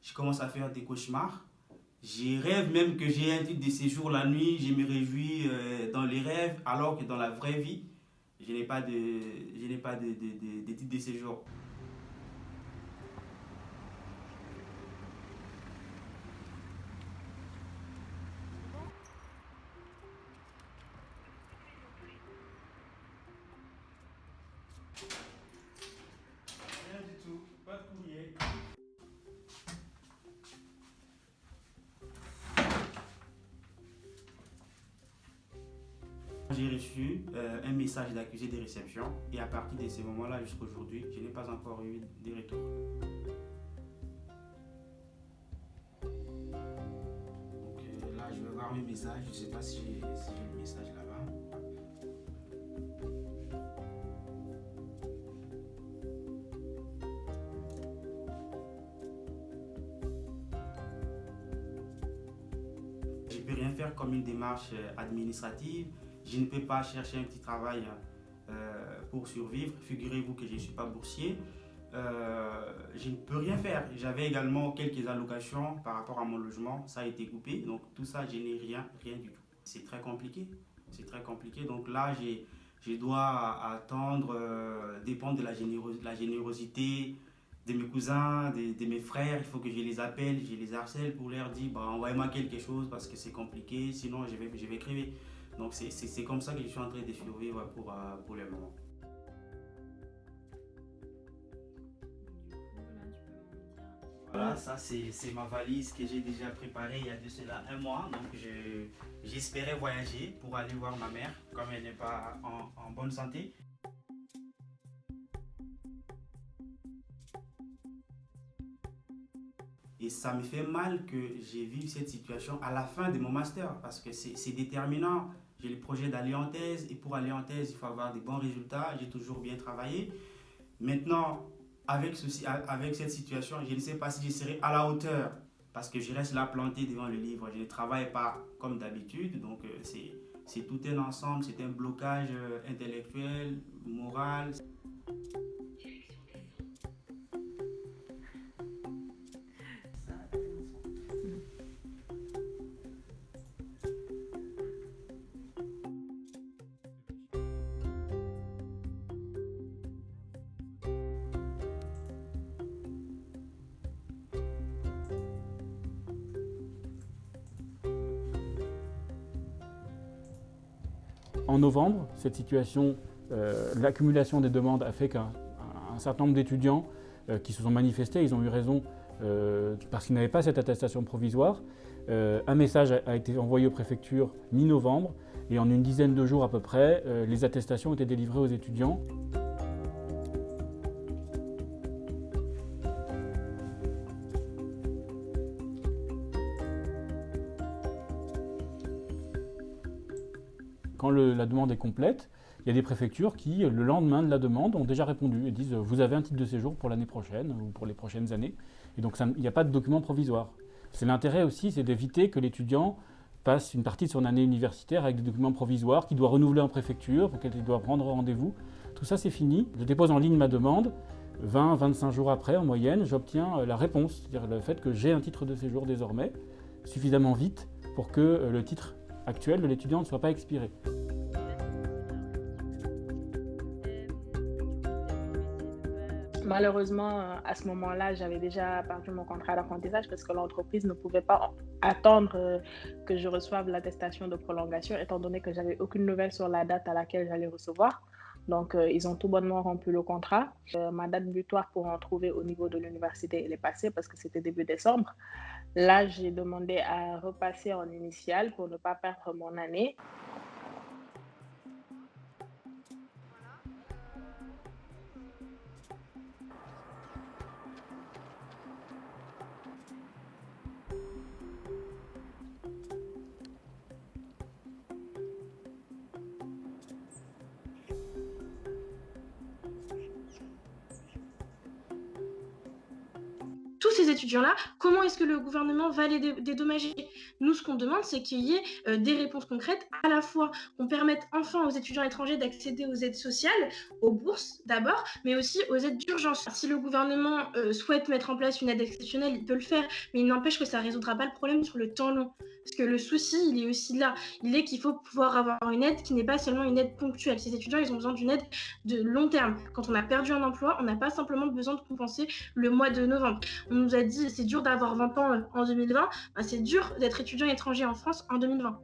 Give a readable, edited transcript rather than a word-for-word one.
je commence à faire des cauchemars. Je rêve même que j'ai un titre de séjour la nuit, je me réjouis dans les rêves, alors que dans la vraie vie, je n'ai pas de titre de séjour. Rien du tout, pas de courrier. J'ai reçu un message d'accusé de réception et à partir de ce moment-là jusqu'à aujourd'hui, je n'ai pas encore eu de retour. Donc là, je vais voir mes messages. Je ne sais pas si j'ai le message là-bas. Je ne peux rien faire comme une démarche administrative. Je ne peux pas chercher un petit travail pour survivre. Figurez-vous que je ne suis pas boursier. Je ne peux rien faire. J'avais également quelques allocations par rapport à mon logement. Ça a été coupé. Donc tout ça, je n'ai rien du tout. C'est très compliqué. C'est très compliqué. Donc là, je dois attendre, dépendre de la générosité de mes cousins, de mes frères. Il faut que je les appelle, je les harcèle pour leur dire bah, envoyez-moi quelque chose parce que c'est compliqué, sinon je vais crever. Donc c'est comme ça que je suis en train de survivre pour le moment. Voilà, ça c'est ma valise que j'ai déjà préparée il y a de cela un mois. Donc j'espérais voyager pour aller voir ma mère, comme elle n'est pas en bonne santé. Et ça me fait mal que j'ai vu cette situation à la fin de mon master parce que c'est déterminant. J'ai le projet d'aller en thèse et pour aller en thèse, il faut avoir des bons résultats. J'ai toujours bien travaillé. Maintenant, avec cette situation, je ne sais pas si je serai à la hauteur parce que je reste là planté devant le livre. Je ne travaille pas comme d'habitude. Donc, c'est tout un ensemble, c'est un blocage intellectuel, moral. En novembre, cette situation, l'accumulation des demandes a fait qu'un certain nombre d'étudiants qui se sont manifestés, ils ont eu raison parce qu'ils n'avaient pas cette attestation provisoire. Un message a été envoyé aux préfectures mi-novembre et en une dizaine de jours à peu près, les attestations étaient délivrées aux étudiants. Quand la demande est complète, il y a des préfectures qui, le lendemain de la demande, ont déjà répondu et disent « vous avez un titre de séjour pour l'année prochaine ou pour les prochaines années ». Et donc il n'y a pas de document provisoire. C'est l'intérêt aussi, c'est d'éviter que l'étudiant passe une partie de son année universitaire avec des documents provisoires qu'il doit renouveler en préfecture, pour qu'il doit prendre rendez-vous. Tout ça, c'est fini. Je dépose en ligne ma demande. 20-25 jours après, en moyenne, j'obtiens la réponse, c'est-à-dire le fait que j'ai un titre de séjour désormais, suffisamment vite pour que le titre actuel de l'étudiant ne soit pas expiré. Malheureusement, à ce moment-là, j'avais déjà perdu mon contrat d'apprentissage parce que l'entreprise ne pouvait pas attendre que je reçoive l'attestation de prolongation, étant donné que j'avais aucune nouvelle sur la date à laquelle j'allais recevoir. Donc, ils ont tout bonnement rompu le contrat. Ma date butoir pour en trouver au niveau de l'université, elle est passée parce que c'était début décembre. Là, j'ai demandé à repasser en initiale pour ne pas perdre mon année. Tous ces étudiants-là, comment est-ce que le gouvernement va les dédommager? Nous, ce qu'on demande, c'est qu'il y ait des réponses concrètes, à la fois qu'on permette enfin aux étudiants étrangers d'accéder aux aides sociales, aux bourses d'abord, mais aussi aux aides d'urgence. Si le gouvernement souhaite mettre en place une aide exceptionnelle, il peut le faire, mais il n'empêche que ça ne résoudra pas le problème sur le temps long. Parce que le souci, il est aussi là. Il est qu'il faut pouvoir avoir une aide qui n'est pas seulement une aide ponctuelle. Ces étudiants, ils ont besoin d'une aide de long terme. Quand on a perdu un emploi, on n'a pas simplement besoin de compenser le mois de novembre. On nous a dit c'est dur d'avoir 20 ans en 2020. C'est dur d'être étudiant étranger en France en 2020.